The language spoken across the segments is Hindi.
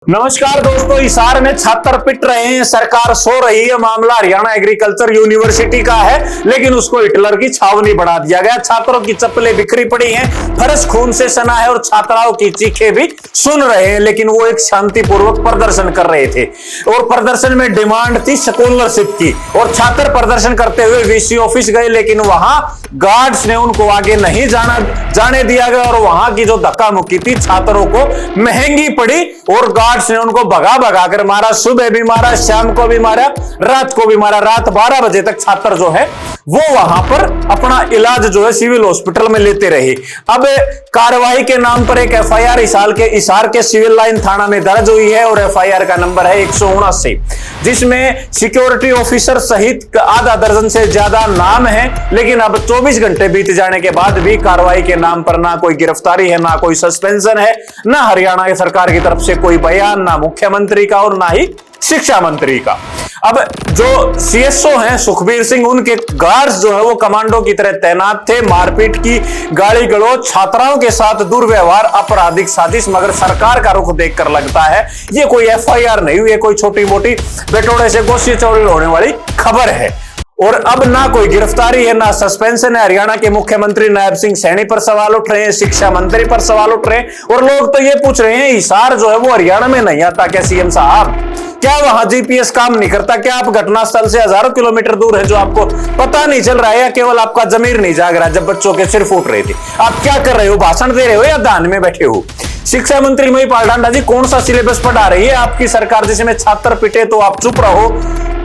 नमस्कार दोस्तों, हिसार में छात्र पिट रहे हैं, सरकार सो रही है। मामला हरियाणा एग्रीकल्चर यूनिवर्सिटी का है, लेकिन उसको हिटलर की छावनी बना दिया गया। छात्रों की चप्पलें बिखरी पड़ी हैं, फर्श खून से सना है और छात्राओं की चीखें भी सुन रहे हैं। लेकिन वो एक शांतिपूर्वक प्रदर्शन कर रहे थे और प्रदर्शन में डिमांड थी स्कॉलरशिप की। और छात्र प्रदर्शन करते हुए वीसी ऑफिस गए, लेकिन वहां गार्ड्स ने उनको आगे नहीं जाने दिया गया और वहां की जो धक्का मुक्की थी छात्रों को महंगी पड़ी और गार्ड्स ने उनको भगा भगा कर मारा। सुबह भी मारा, शाम को भी मारा, रात को भी मारा। रात 12 बजे तक छात्र जो है वो वहां पर अपना इलाज जो है सिविल हॉस्पिटल में लेते रहे। अब कार्रवाई के नाम पर एक एफआईआर हिसार के सिविल लाइन थाना में दर्ज हुई है और एफआईआर का नंबर है 179, जिसमें सिक्योरिटी ऑफिसर सहित आधा दर्जन से ज्यादा नाम है। लेकिन अब 24 घंटे बीत जाने के बाद भी कार्रवाई के नाम पर ना कोई गिरफ्तारी है, ना कोई सस्पेंशन है, ना हरियाणा की सरकार की तरफ से कोई बयान, ना मुख्यमंत्री का और ना ही शिक्षा मंत्री का। अब जो सीएसओ हैं सुखबीर सिंह, उनके गार्ड्स जो है वो कमांडो की तरह तैनात थे। मारपीट की, गाली गलौज, छात्राओं के साथ दुर्व्यवहार, आपराधिक साजिश। मगर सरकार का रुख देखकर लगता है ये कोई एफआईआर नहीं हुई, कोई छोटी मोटी बेटोड़े से गोशी चौड़ी होने वाली खबर है। और अब ना कोई गिरफ्तारी है, ना सस्पेंशन है। हरियाणा के मुख्यमंत्री नायब सिंह सैनी पर सवाल उठ रहे हैं, शिक्षा मंत्री पर सवाल उठ रहे हैं और लोग तो ये पूछ रहे हैं हिसार जो है वो हरियाणा में नहीं आता क्या सीएम साहब? क्या वहां जीपीएस काम नहीं करता? क्या आप घटनास्थल से हजारों किलोमीटर दूर है जो आपको पता नहीं चल रहा है, या केवल आपका जमीर नहीं जाग रहा जब बच्चों के सिर फूट रहे थे? आप क्या कर रहे हो? भाषण दे रहे हो या ध्यान में बैठे हो? शिक्षा मंत्री महिपाल डांडा जी, कौन सा सिलेबस पढ़ा रही है आपकी सरकार जिसमें छात्र पिटे तो आप चुप रहो?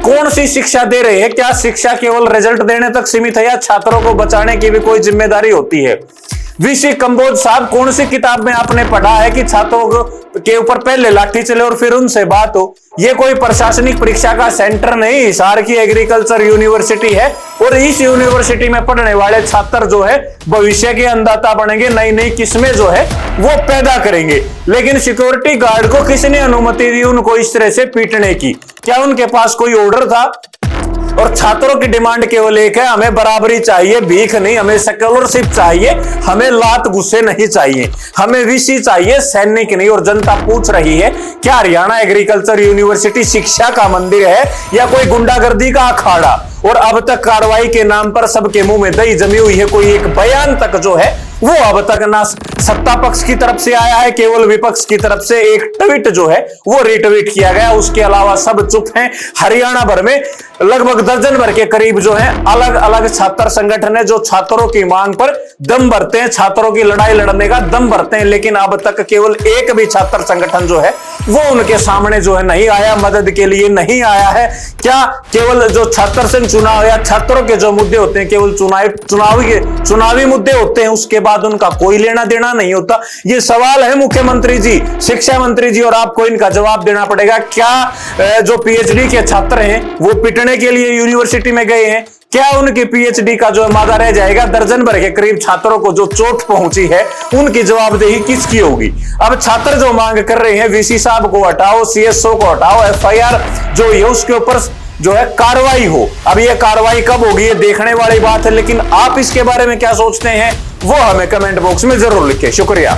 कौन सी शिक्षा दे रहे हैं? क्या शिक्षा केवल रिजल्ट देने तक सीमित है या छात्रों को बचाने की भी कोई जिम्मेदारी होती है? वीसी कंबोज साहब, कौन सी किताब में आपने पढ़ा है कि छात्रों के ऊपर पहले लाठी चले और फिर उनसे बात हो? ये कोई प्रशासनिक परीक्षा का सेंटर नहीं, हिसार की एग्रीकल्चर यूनिवर्सिटी है और इस यूनिवर्सिटी में पढ़ने वाले छात्र जो है भविष्य के अन्नदाता बनेंगे, नई नई किस्में जो है वो पैदा करेंगे। लेकिन सिक्योरिटी गार्ड को किसने अनुमति दी उनको इस तरह से पीटने की? क्या उनके पास कोई ऑर्डर था? और छात्रों की डिमांड केवल एक है, हमें बराबरी चाहिए, भीख नहीं, हमें स्कॉलरशिप चाहिए, हमें लात गुस्से नहीं चाहिए, हमें वीसी चाहिए, सैनिक नहीं। और जनता पूछ रही है क्या हरियाणा एग्रीकल्चर यूनिवर्सिटी शिक्षा का मंदिर है या कोई गुंडागर्दी का अखाड़ा? और अब तक कार्रवाई के नाम पर सबके मुंह में दही जमी हुई है। कोई एक बयान तक जो है वो अब तक ना सत्ता पक्ष की तरफ से आया है, केवल विपक्ष की तरफ से एक ट्वीट जो है वो रिट्वीट किया गया। उसके अलावा सब चुप हैं। हरियाणा भर में लगभग दर्जन भर के करीब जो है अलग अलग छात्र संगठन है जो छात्रों की मांग पर दम भरते हैं, छात्रों की लड़ाई लड़ने का दम भरते हैं। लेकिन अब तक केवल एक भी छात्र संगठन जो है वो उनके सामने जो है नहीं आया, मदद के लिए नहीं आया है। क्या केवल जो छात्र संघ चुनाव या छात्रों के जो मुद्दे होते हैं केवल चुनावी मुद्दे होते हैं, उसके बाद उनका कोई लेना देना नहीं होता? ये सवाल है मुख्यमंत्री जी, शिक्षा मंत्री जी, और आपको इनका जवाब देना पड़ेगा। क्या जो पीएचडी के छात्र हैं वो पिटने के लिए यूनिवर्सिटी में गए हैं? क्या उनकी पीएचडी का जो मादा रह जाएगा? दर्जन भर के करीब छात्रों को जो चोट पहुंची है उनकी जवाबदेही किसकी होगी? अब छात्र जो मांग कर रहे हैं वीसी साहब को हटाओ, सीएसओ को हटाओ, एफआईआर जो है उसके ऊपर जो है कार्रवाई हो। अब ये कार्रवाई कब होगी ये देखने वाली बात है, लेकिन आप इसके बारे में क्या सोचते हैं वो हमें कमेंट बॉक्स में जरूर लिखें। शुक्रिया।